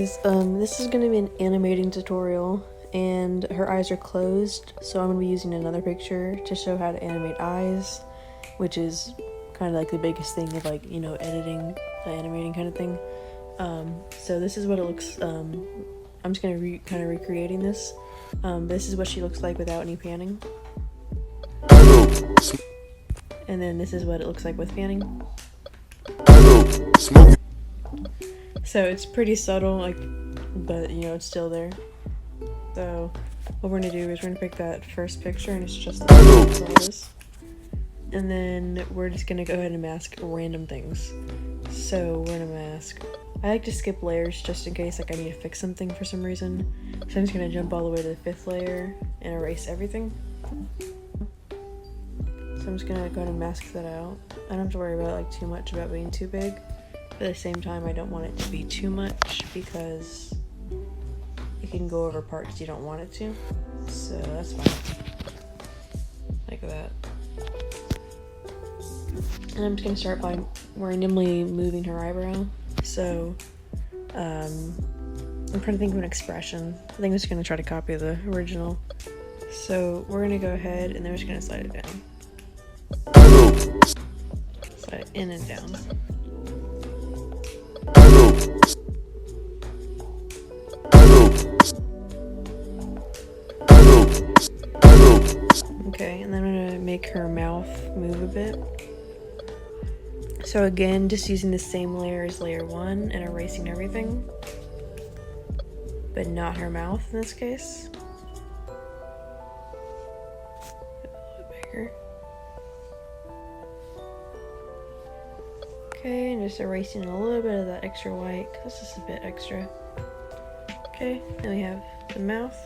guys, this is gonna be an animating tutorial, and her eyes are closed, so I'm gonna be using another picture to show how to animate eyes, which is kind of like the biggest thing of, like, you know, editing, animating kind of thing. So this is what it looks, I'm just gonna kind of recreating this. This is what she looks like without any panning. And then this is what it looks like with panning. So it's pretty subtle, like, but you know, it's still there. So what we're gonna do is we're gonna pick that first picture, and it's just like this. And then we're just gonna go ahead and mask random things. So we're gonna mask, I like to skip layers just in case, like, I need to fix something for some reason. So I'm just gonna jump all the way to the 5th layer and erase everything. So I'm just gonna go ahead and mask that out. I don't have to worry about, like, too much about being too big. But at the same time, I don't want it to be too much because it can go over parts you don't want it to. So that's fine. Like that. And I'm just gonna start by randomly moving her eyebrow. So I'm trying to think of an expression. I think I'm just gonna try to copy the original. So we're gonna go ahead and then we're just gonna slide it down. Slide it in and down. Okay, and then I'm gonna make her mouth move a bit. So again, just using the same layer as layer 1 and erasing everything, but not her mouth in this case. A little bit bigger. Okay, and just erasing a little bit of that extra white, because this is a bit extra. Okay, then we have the mouth.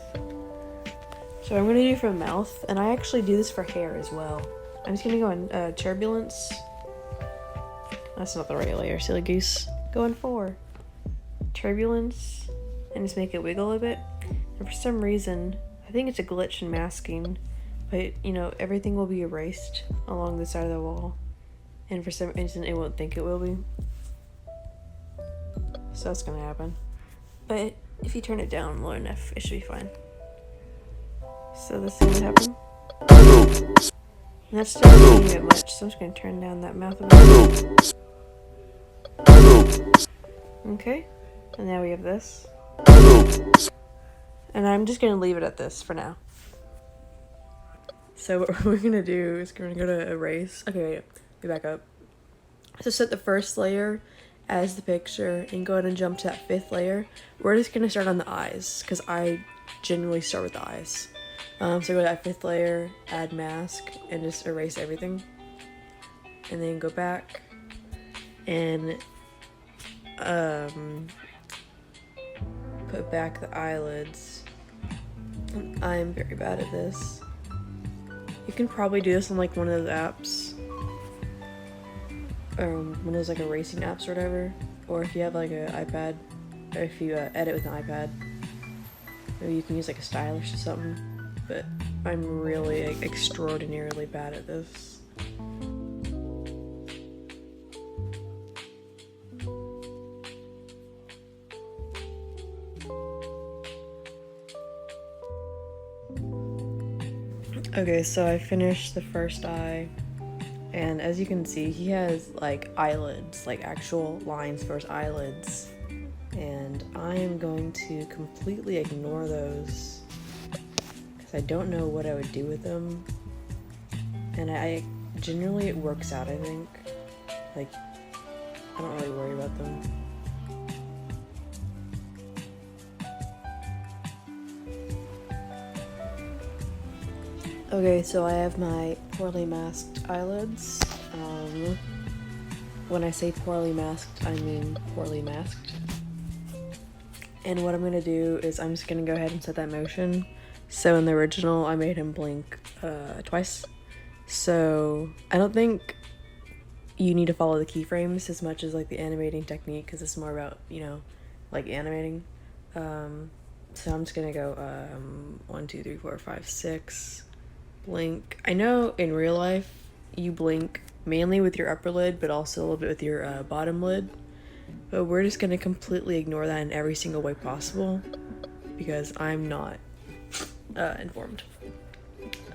So I'm gonna do for mouth, and I actually do this for hair as well. I'm just gonna go in turbulence. That's not the right layer, silly goose. Go in 4. Turbulence, and just make it wiggle a bit. And for some reason, I think it's a glitch in masking, but you know, everything will be erased along the side of the wall. And for some reason, it won't think it will be. So that's gonna happen. But if you turn it down low enough, it should be fine. So this is what happened. And that's still not doing it much, so I'm just gonna turn down that mouth a bit. Okay, and now we have this. And I'm just gonna leave it at this for now. So what we're gonna do is we're gonna go to erase. Okay, wait, we back up. So set the first layer as the picture and go ahead and jump to that 5th layer. We're just gonna start on the eyes, because I generally start with the eyes. So go to that 5th layer, add mask, and just erase everything. And then go back and put back the eyelids. I'm very bad at this. You can probably do this on, like, one of those apps. One of those, like, erasing apps or whatever. Or if you have, like, an iPad, or if you edit with an iPad, maybe you can use, like, a stylus or something. But I'm really, like, extraordinarily bad at this. Okay, so I finished the first eye, and as you can see, he has, like, eyelids, like actual lines for his eyelids, and I am going to completely ignore those because I don't know what I would do with them, and I generally, it works out, I think. Like, I don't really worry about them. Okay, so I have my poorly masked eyelids. When I say poorly masked, I mean poorly masked. And what I'm gonna do is I'm just gonna go ahead and set that motion. So in the original, I made him blink twice. So I don't think you need to follow the keyframes as much as, like, the animating technique, because it's more about, you know, like, animating. So I'm just gonna go 1, 2, 3, 4, 5, 6. Blink. I know in real life you blink mainly with your upper lid, but also a little bit with your bottom lid. but we're just gonna completely ignore that in every single way possible because I'm not informed.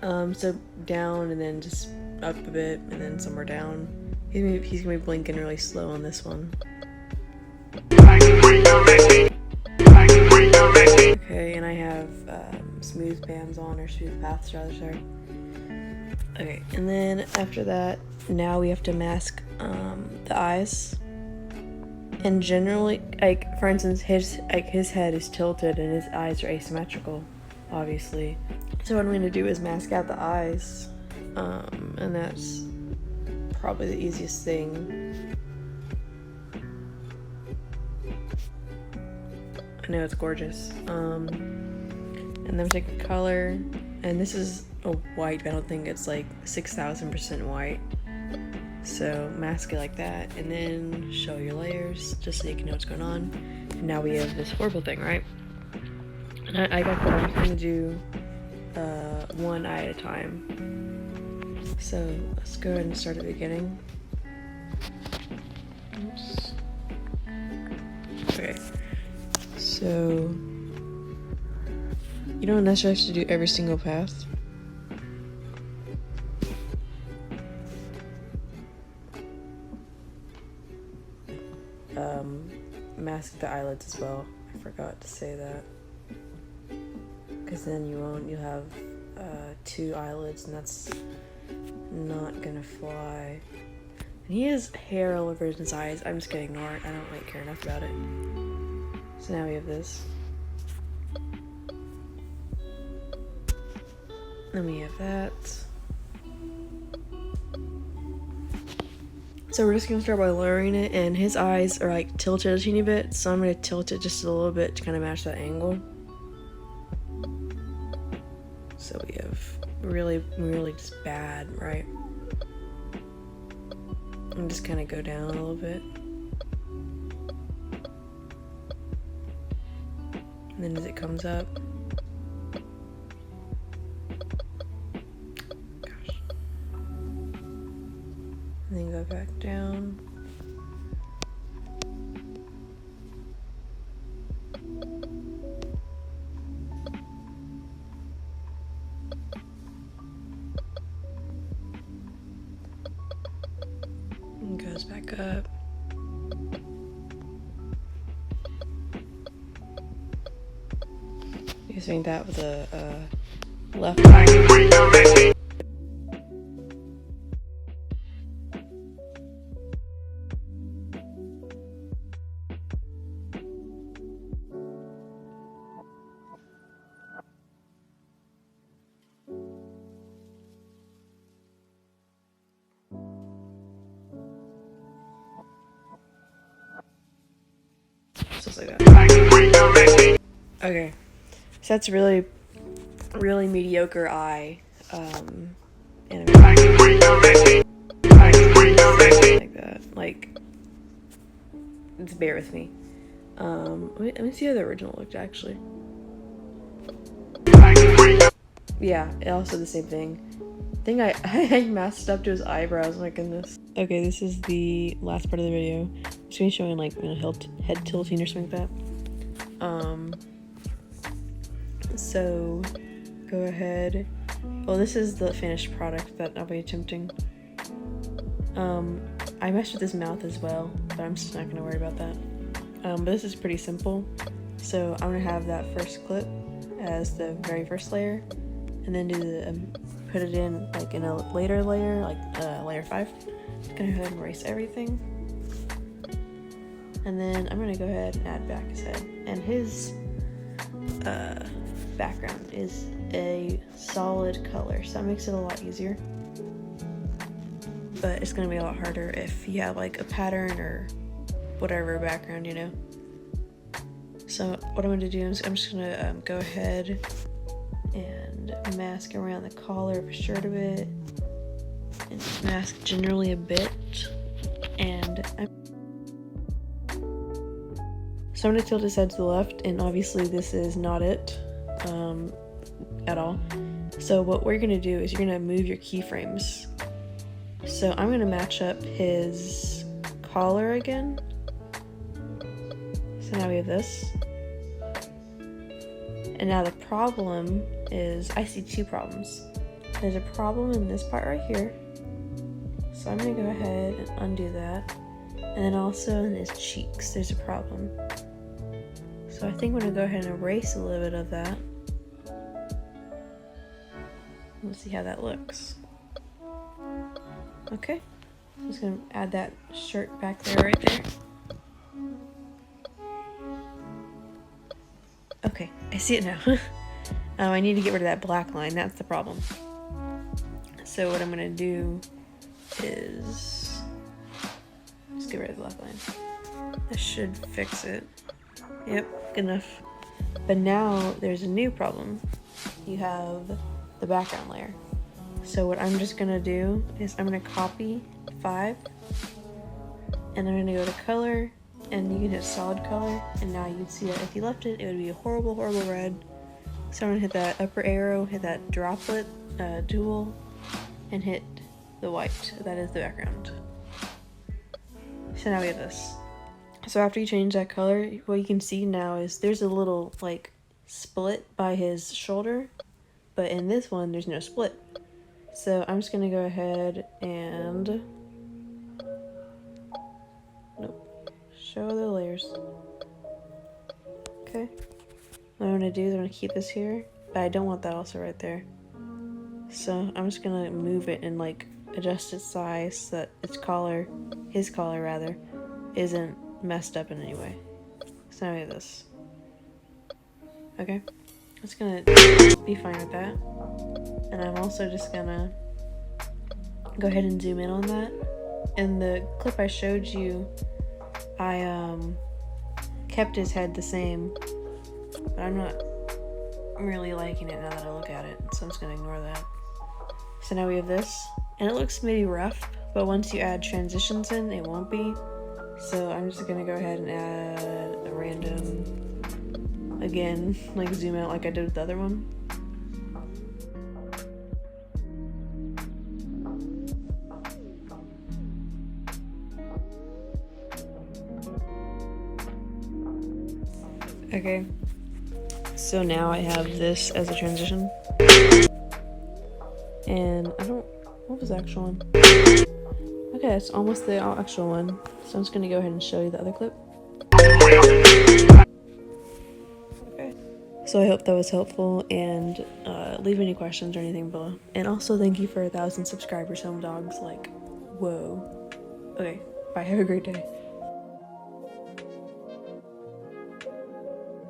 So down and then just up a bit and then somewhere down. He's gonna be blinking really slow on this one. Okay, and I have smooth bands on, or smooth paths rather, sorry. Okay, and then after that, now we have to mask the eyes. And generally, like for instance, his head is tilted and his eyes are asymmetrical, obviously. So what I'm gonna do is mask out the eyes, and that's probably the easiest thing. I know it's gorgeous. And then take a color, and this is a white, but I don't think it's like 6,000% white. So mask it like that, and then show your layers just so you can know what's going on. And now we have this horrible thing, right? And I got that. I'm gonna do one eye at a time. So let's go ahead and start at the beginning. Oops. Okay. So you don't necessarily have to do every single path. Mask the eyelids as well. I forgot to say that. Because then you'll have 2 eyelids, and that's not gonna fly. And he has hair all over his eyes. I'm just gonna ignore it. I don't really care enough about it. So now we have this. Then we have that. So we're just gonna start by lowering it, and his eyes are like tilted a teeny bit, so I'm gonna tilt it just a little bit to kind of match that angle. So we have really just bad, right? And just kind of go down a little bit. And then as it comes up, and then go back down. And goes back up. Using that with a left eye. Just like that. Okay, so that's really mediocre eye animation. Like that. Like, just bear with me. Let me see how the original looked actually. Yeah, it also the same thing. I think I masked up to his eyebrows. My goodness. Okay, this is the last part of the video. It's gonna be showing like head tilting or something like that. So go ahead. Well, this is the finished product that I'll be attempting. I messed with his mouth as well, but I'm just not gonna worry about that. But this is pretty simple. So I'm gonna have that first clip as the very first layer, and then do the put it in like in a later layer, like layer 5. I'm gonna go ahead and erase everything, and then I'm gonna go ahead and add back his head, and his background is a solid color, so that makes it a lot easier. But it's gonna be a lot harder if you have like a pattern or whatever background, you know. So what I'm gonna do is I'm just gonna go ahead and mask around the collar of his shirt a bit, and just mask generally a bit, and so I'm gonna tilt his head to the left, and obviously this is not it at all. So what we're gonna do is you're gonna move your keyframes. So I'm gonna match up his collar again, So now we have this. And now the problem is, I see two problems. There's a problem in this part right here. So I'm gonna go ahead and undo that. And then also in his cheeks, there's a problem. So I think I'm gonna go ahead and erase a little bit of that. Let's see how that looks. Okay, I'm just gonna add that shirt back there, right there. Okay, I see it now. I need to get rid of that black line, that's the problem. So what I'm gonna do is just get rid of the black line. That should fix it. Yep, good enough. But now there's a new problem. You have the background layer. So what I'm just gonna do is I'm gonna copy 5 and I'm gonna go to color, and you can hit solid color, and now you'd see that if you left it, it would be a horrible, horrible red. So I'm gonna hit that upper arrow, hit that droplet tool, and hit the white. That is the background. So now we have this. So after you change that color, what you can see now is there's a little like split by his shoulder, but in this one there's no split. So I'm just gonna go ahead and show the layers. Okay. What I'm gonna do is I'm gonna keep this here, but I don't want that also right there. So I'm just gonna move it and like adjust its size so that its collar, his collar rather, isn't messed up in any way. So now we have this. Okay. I'm just gonna be fine with that. And I'm also just gonna go ahead and zoom in on that. In the clip I showed you, I kept his head the same, but I'm not really liking it now that I look at it, so I'm just gonna ignore that. So now we have this, and it looks maybe rough, but once you add transitions in, it won't be. So I'm just gonna go ahead and add a random, again, like zoom out like I did with the other one. Okay, so now I have this as a transition. And what was the actual one? Okay, it's almost the actual one. So I'm just gonna go ahead and show you the other clip. Okay. So I hope that was helpful, and leave any questions or anything below. And also thank you for 1,000 subscribers, home dogs, like, whoa. Okay, bye, have a great day.